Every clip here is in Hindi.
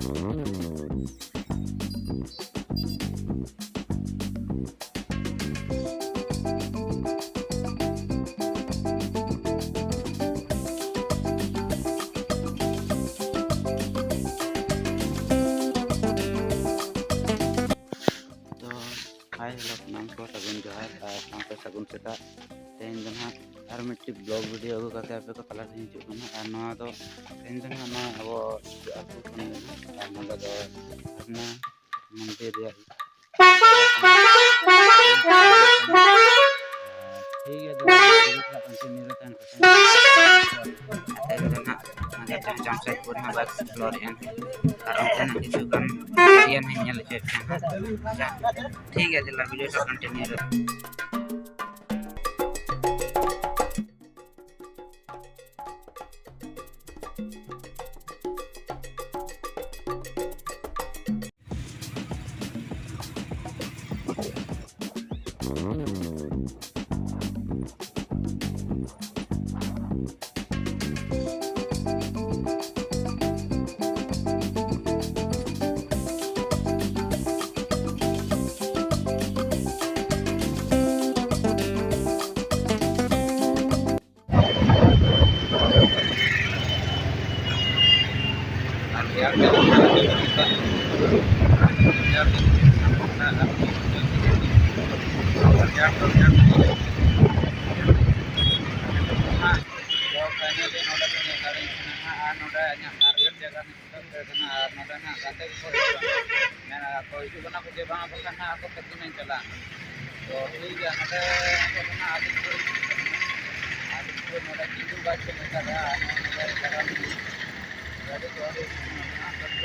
हाय हेलो नाम को सगुन जोहार साथ सगुन सेता तेज दो ना और मिट्टी ब्लॉग वीडियो अगू करते आपे को तला दिन हिजुना और नवा दो तेज दो ना अब आतु खन और नंदा दो अपना मंदिर रे ठीक है जो वीडियो का कंटिन्यू रहता है तेज ना मगर जमशेदपुर में बस फ्लोरियन और उनसे नहीं दुकान ये नहीं है लेके ठीक है चला वीडियो का कंटिन्यू रहता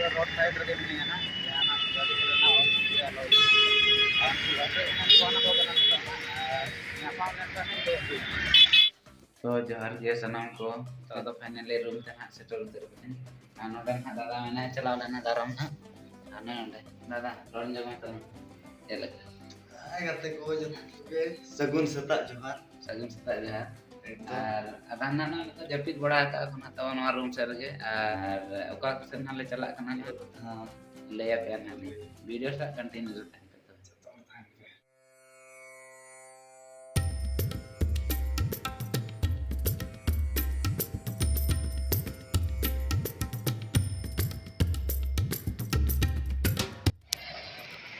रोड साइड रे मिनिया तो जोहार के सनम को तो फाइनली रूम ते ना सेटल उतर बने नोडे ना दादा मैंने चला लेना दारम ना आने नोडे दादा रोन जमा तो चले गते को सगुन सेता जोहार और अदाना ना तो जपित बड़ा का खना तो नवा रूम से रगे और ओका से ना ले चला कना हां ले पे ना वीडियो सा कंटिन्यू रहता है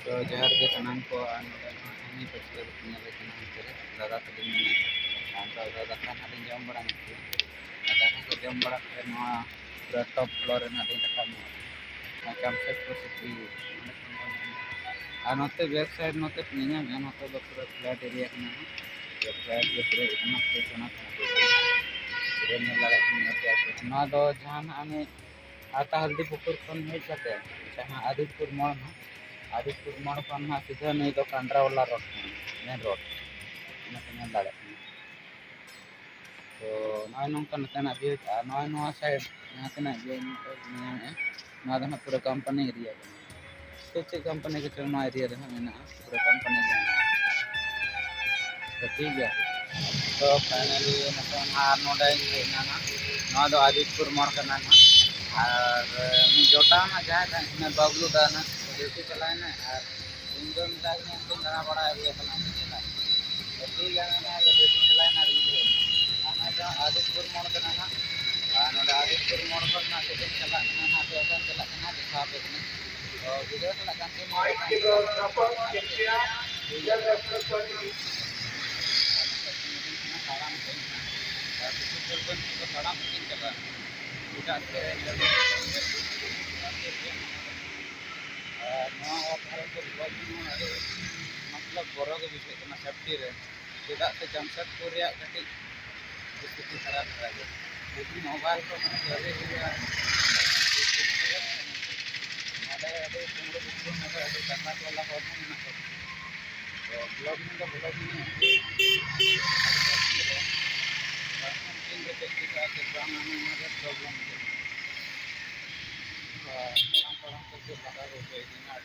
तो जोहार के सनम को आनी पछले ले कना दादा तो दादा दादा खाना दिन जम बड़ा नहीं दादा को जम बड़ा फिर नवा पूरा टॉप फ्लोर में दिन तक हम जमशेदपुर सिटी और नोते बैक साइड नोते निया में नोते दो पूरा फ्लैट एरिया कना ये फ्लैट के पूरे इतना फ्रेश होना पूरे में लगा के नवा दो जहां आने आता हल्दी पुकुर खन हेज जाते जहां आदिपुर मोड़ खन ना सीधा नहीं तो कांड्रा वाला रोड मेन रोड ना दाड़ा तो नॉय नोंका नतना व्यू नॉय नोआ साइड यहाँ तना व्यू नॉय ना पूरा कंपनी एरिया तो कंपनी के चलना एरिया रे ना पूरा कंपनी तो ठीक है तो फाइनली नतन हार नोडे ना नॉय दो आदिपुर मोड़ करना ना और मी जोटा ना जाए ना बबलू दा ना ड्यूटी चलाए ना और इन दो मिटा के हम दाना बड़ा एरिया करना चला तो ठीक है ना ड्यूटी चलाए ना आदिपुर मोड़ करना ना नोडे आदिपुर मोड़ करना सेटिंग चला ना तो असन चला ना दिखा पे तो वीडियो चला कंटिन्यू मतलब बोरो के विषय सेफ्टी रे चेदा से जमशेदपुर कटी स्थिति खराब है लेकिन मोबाइल को मैंने जल्दी हुआ अरे तुमको बुक में अभी करना वाला हो ना तो ब्लॉग में तो ब्लॉग में तीन के साथ प्रॉब्लम करके लगा हो गई ना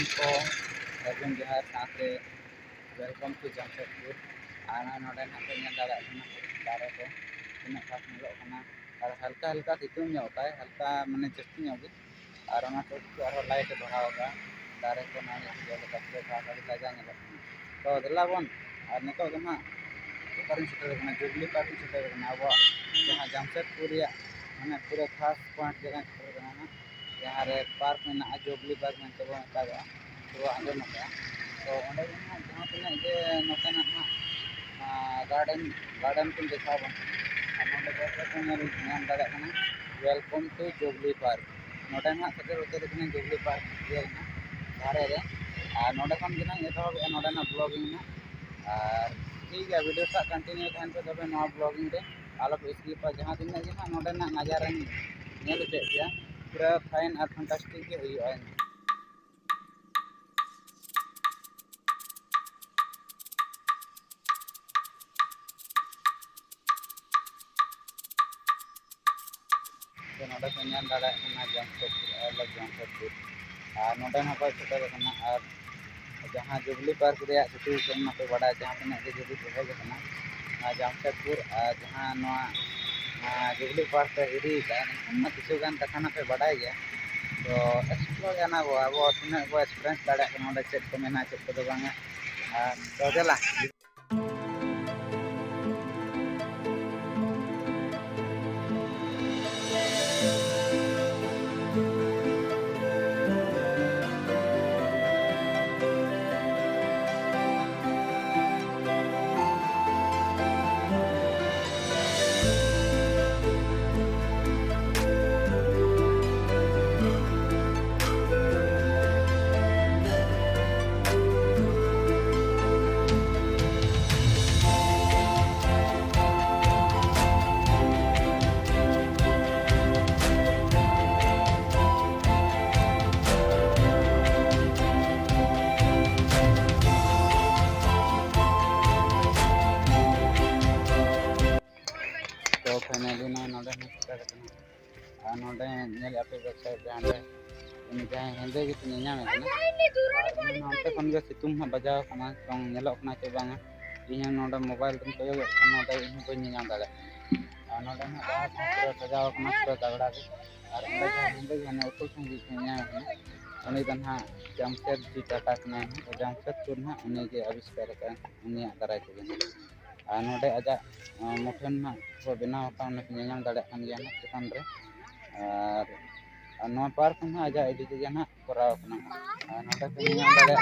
सामान को सागुन जोहार साथे वेलकम टू जमशेदपुर और नोडे ना पे ñel दाड़ा दारे को तीना खास मिलोग कना और हल्का हल्का सितुंग ñoकाय हल्का माने जस्ती ñoगे और ओना तो और लाइट बढ़ावगा दारे को नानी जले कपड़े भागाड़ी ताजा ñeलोग तो देला बोन और नितो दो ना ᱚᱠᱟᱨᱤᱧ ᱥᱮᱴᱮᱨ ᱟᱠᱟᱱᱟ ᱡᱩᱵᱽᱞᱤ ᱯᱟᱨᱠ ᱤᱧ ᱥᱮᱴᱮᱨ ᱟᱠᱟᱱᱟ ᱟᱵᱚᱣᱟᱜ ᱡᱟᱦᱟᱸ ᱡᱟᱢᱥᱮᱫᱽᱯᱩᱨ ᱨᱮᱭᱟᱜ ᱢᱟᱱᱮ ᱯᱩᱨᱟᱹ ᱠᱷᱟᱥ ᱯᱚᱭᱮᱱᱴ ᱡᱟᱭᱜᱟᱧ ᱥᱮᱴᱮᱨ ᱟᱠᱟᱱᱟ ᱡᱟᱦᱟᱸ ᱨᱮ ᱯᱟᱨᱠ ᱢᱮᱱᱟᱜᱼᱟ ᱡᱩᱵᱽᱞᱤ ᱯᱟᱨᱠ ᱢᱮᱱᱛᱮ ᱵᱚᱱ ᱢᱮᱛᱟᱜᱟᱜᱼᱟ ᱯᱩᱨᱟᱹ ᱟᱸᱡᱚᱢ ᱟᱠᱟᱜᱼᱟ ᱛᱚ ᱚᱸᱰᱮ ᱜᱮ ᱦᱟᱸᱜ ᱡᱟᱦᱟᱸ ᱛᱤᱱᱟᱹᱜ ᱜᱮ ᱱᱚᱛᱮᱱᱟᱜ ᱦᱟᱸᱜ ᱜᱟᱨᱰᱮᱱ ᱠᱚᱧ ᱫᱮᱠᱷᱟᱣ ᱵᱚᱱ ᱟᱨ ᱱᱚᱰᱮ ᱡᱚᱛᱚ ᱠᱚ ᱧᱮᱞ ᱧᱟᱢ ᱫᱟᱲᱮᱭᱟᱜ ᱠᱟᱱᱟ ᱳᱭᱮᱞᱠᱟᱢ ᱴᱩ ᱡᱩᱵᱽᱞᱤ ᱯᱟᱨᱠ ᱱᱚᱰᱮ ᱦᱟᱸᱜ ᱥᱮᱴᱮᱨ ᱩᱛᱟᱹᱨ ᱟᱠᱟᱱᱟ ᱡᱩᱵᱽᱞᱤ ᱯᱟᱨᱠ ᱤᱭᱟᱹ ᱨᱮᱱᱟᱜ ᱫᱷᱟᱨᱮ ᱨᱮ ᱟᱨ ᱱᱚᱰᱮ ᱠᱷᱚᱱ ᱜᱮ ᱦᱟᱸᱜ ᱮᱛᱚᱦᱚᱵᱮᱜᱼᱟ ᱱᱚᱰᱮᱱᱟᱜ ब्लॉगिंग ᱦᱟᱸᱜ ᱟᱨ ठीक है वीडियो सा कंटिन्यू तहन पे तबे नवा ब्लॉगिंग रे आलो पे स्किप जहां दिन गे ना नोडेना नजारा नेल चेक गया पूरा फाइन और फैंटास्टिक के हुई है तो नोडे पे ñam दाड़ा ना जमशेदपुर अलग जमशेदपुर और नोडे ना पे सेटर कना और जहां जुबली पार्क रे सिचुएशन ना पे बड़ा जहां तने के जुबली हेज कना जमशेदपुर और जहां जुबली पार्क पे इदी का किछु गान कथा ना पे बड़ा गया तो एक्सप्लोर जाना वो अब तीन को एक्सपीरियंस दाड़ा नोडे चेक को मेना चेक को बांगा तो देला तो फाइनली ना नोडे सेटर कना और नोडे नेल अपे वेबसाइट रे आंडे उनी जहां हेंदे गे तिन ñam कना नोटे खन गे सितुंग हा बजाव कना तंग नेलो कना के बांगा ᱤᱧ नोडे मोबाइल ᱛᱤᱧ ᱠᱚᱭᱚᱜ ᱠᱟᱱᱟ नोडे ᱤᱧ ᱵᱟᱹᱧ ᱧᱟᱢ ᱫᱟᱲᱮ और नोडे ना पूरा सजाव कना पूरा तगड़ा गे और ओंडे जहां हेंदे गे ने उतुल संग गे ñam कना उनी दन हा जमशेद जी टाटा कना जमशेदपुर ना उनी गे आविष्कार का उनी दाराय ते और नोडे आजा मुठन ना को बनाव का उन्हें ñam दाड़े कान गया ना चिकन रे और नोआ पार्क ना आजा इदी के ना कराव कना और नोडे पे ñam दाड़े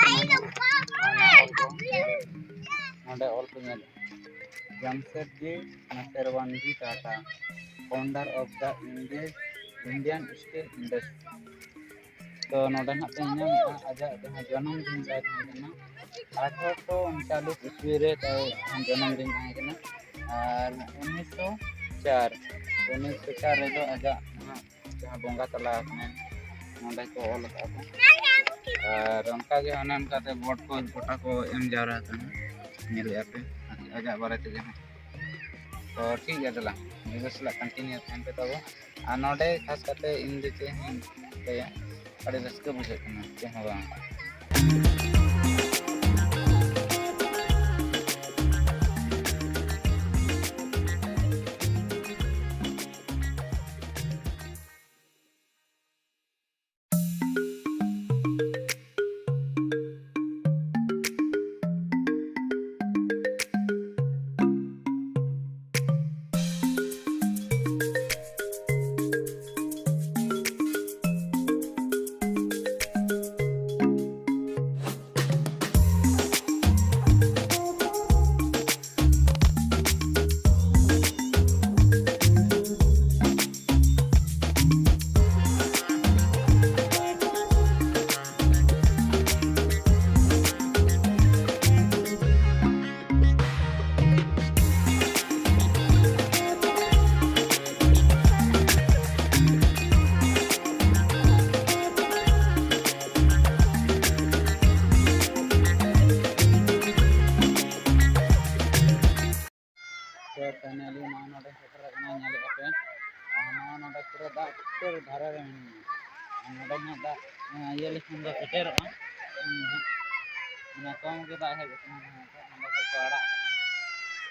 नोडे ऑल पे ñel Jamshed ji Nasserwan ji Tata founder of the Indian steel industry तो नोडे ना पे ñam आजा जहां जन्म दिन ताय थाना 1839 ईस्वी रे ताय जन्म दिन थाय कना और 1904 रे दो आजा जहां बोंगा तला कने नोडे को ऑल का और उनका के अनन का ते वोट को गोटा को एम जावरा कना नेले पे आजा बारे ते तो ठीक है दला निगसला कंटिन्यू थान पे तब आ नोडे खास करते इन देते हैं पे अरे रस्के बुझे कना के हवा फाइनली ना नोडे सेटर कना ñale पे ना नोडे पूरा दा ᱩᱛᱟᱹᱨ धारा रे नोडे ना दा ये लिखन दो shutter mana kau mungkin tak ada gitu, mana kau ada,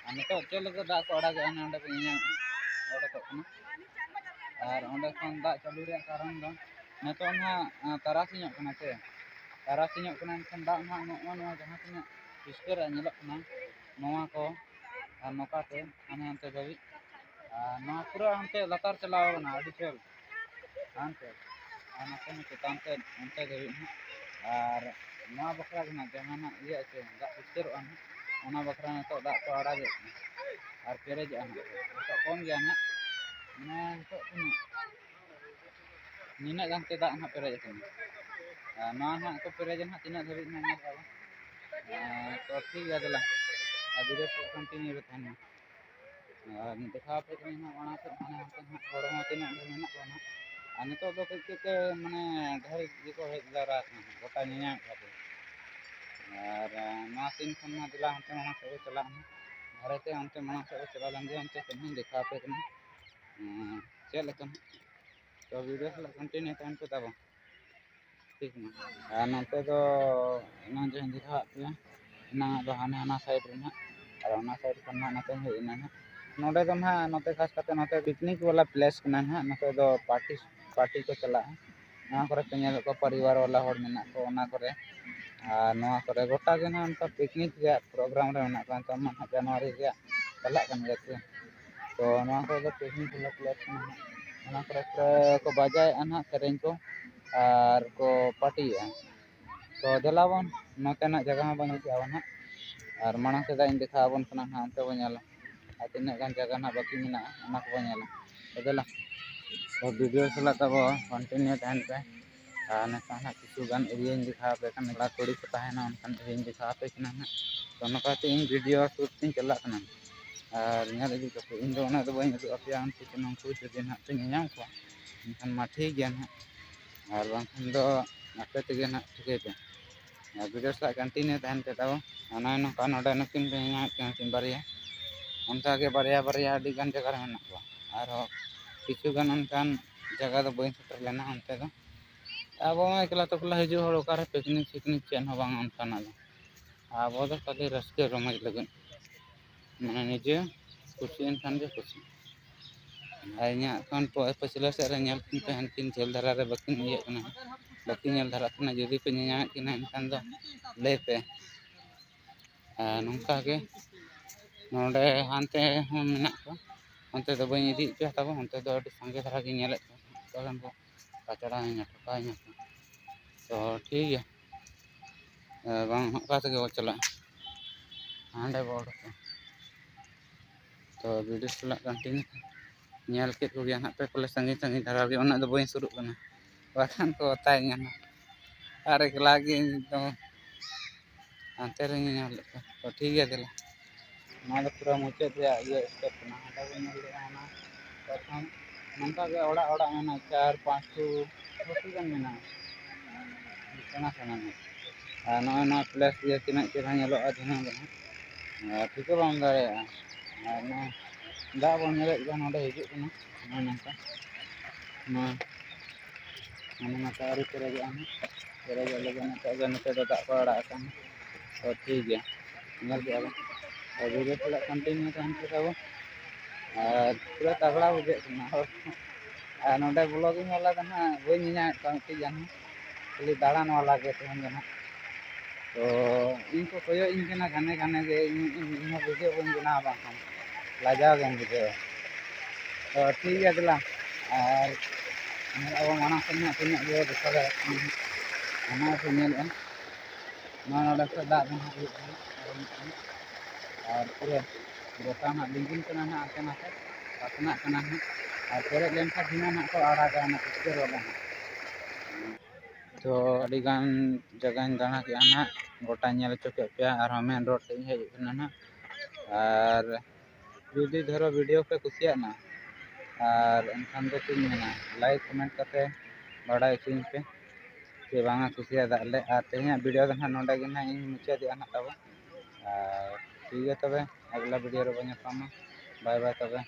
ane kau celo kau tak kau ada ke ane anda punya, ada kau kena, anda kau tak calo dia sekarang dong, nah tu ane tarasinya kena tu, tarasinya kena kan tak ane ane jangan punya, iskar ane lok kena, mau kau, noka tu, ane ante jadi, nah pura ante latar celawa kena, adi cel, ante, ane kau tu ante jadi, nah bakal kena jangan nak iya tu, tak iskar ane, ane bakal ane tu tak kau ada je, kira jangan, tak kau jangan, nah tu kena. Nina kan tidak nak perai kan, nah aku perai jangan tidak dari mana tahu, तो ठीक है चला अभी तो कंटिन्यू रहता है देखा पे कहीं ना वहाँ से माने हमसे और वहाँ तीन ना कोना अने तो के माने घर जी को हेज ला रहा था गोटा निया खाते और ना तीन खन ना दिला हमसे वहाँ से चला घर से हमसे वहाँ से चला लंगे हमसे कहीं देखा पे कहीं चल लेकिन तो वीडियो से कंटिन्यू टाइम पे तब ठीक ना नंते तो ना जो दिखा पे ना तो हाना साइड रे ना और ना साइड करना ना तो है ना नोडे तो ना नोते खास करते नोते पिकनिक वाला प्लेस कना ना नोते दो पार्टी को चला ना करे पेñal को परिवार वाला होड़ मेना को ओना करे नोआ करे गोटा के ना उनका पिकनिक रे प्रोग्राम रे मेना को तो मा जनवरी रे चला कन गए तो नोआ को दो पिकनिक वाला प्लेस कना ओना करे को बजाय अना सेरेंज को और को पार्टी तो देलावन नोते ना जगह बन के ना और माना से इन देखा बन कना ना अंते बनेला तीन गान जगह ना बाकी मेना ओना को बनेला देला तो वीडियो चला तब कंटिन्यू तहन पे ना किछु गान एरिया दिखा पे कना कोड़ी को तहना उनकान एरिया दिखा पे कना ना तो नकाते इन वीडियो शूट तीन चला कना और नेल इदी तो इन दो ना तो बइन तो अपया उनको चुनाव को जदि ना पे ᱧᱟᱢ को इनखान मा ठीक गया ना और बांखान दो आपे तेगे ना ठिकै पे वीडियो सा कंटिन्यू तहन पे तब ना नका नोडे नकिन पे ᱧᱟᱢ किन बारिया उनका के बारिया बारिया अडी गान जगह रे मेना को और किछु गान उनकान जगह दो बइन सेटर लेना उनते दो अब एकला तकला हिजु हड़ ओकारे पिकनिक चेन हो बांग उनकाना दो अब दो खाली रस्के रमज लगन माने निजे खुशी इनखान जे खुशी आइया खान पछिला से रे नेल किन पे हनकिन झेल धरा रे बकिन इया कना बकिन नेल धरा कना जदि पे ᱧᱟᱢ किना इनखान दो ले पे नोंका के नोडे हानते हम मेना को अंते तो बई इदी पे तब अंते तो अडी संगे धरा के नेले तखन को कचड़ा nya ठका nya तो ठीक है बांग हका से के चला हांडे बोर्ड तो वीडियो चला कंटिन्यू नेल के को गया पे पले संगे धरा के ओना दो बई शुरू कना बाखान को ताय nya अरे लागे तो अंते रे नेल तो ठीक है चला ना तो पूरा मुचाद रे ये स्टेप ना हटा बई नेल ना प्रथम नंका के ओड़ा ओड़ा मेना 4-5 छोटी गान मेना सेना सेना में ना प्लेस ये तीना चेहरा नेलो अधीना बना ठीक बाम दारे ना दा बन नेले गान ओडे हिजु कना ना नंका ना ना तारी करे जाना करे जले नते तो दा को अड़ा कन तो ठीक गया नेल के अब वीडियो चला कंटिन्यू तहन पे तब और पूरा तगड़ा बुझे कना और नोडे ब्लॉगिंग वाला तो ना बई ᱧᱟ कांति जाना खाली दाड़ान वाला के तहन जाना तो इनको कोयो इन केना गाने गाने के इन वीडियो बन बना बाखन लाजा गेम बुझे तो ठीक है चला और अब माना से तीन जो देखा है ना से नेल ना नोडे से दा और पूरे गोटा ना लिंकिन कना ना आते ना से पतना कना ना और पेरे लेन का दिना ना को आड़ा का ना पिक्चर वाला तो अड़ी गान जगह दाना के ना गोटा नेल चके पे और मेन रोड से हेज कना ना और जुदी धरो वीडियो पे कुसिया ना और एनखान दो तीन मेना लाइक कमेंट करते बड़ा चिन पे कि बांगा कुसिया दाले और तेहना वीडियो दा नोडे गे ना इन मुचाद ना तब ठीक है तबे अगला वीडियो रे बन पामा बाय बाय तबे।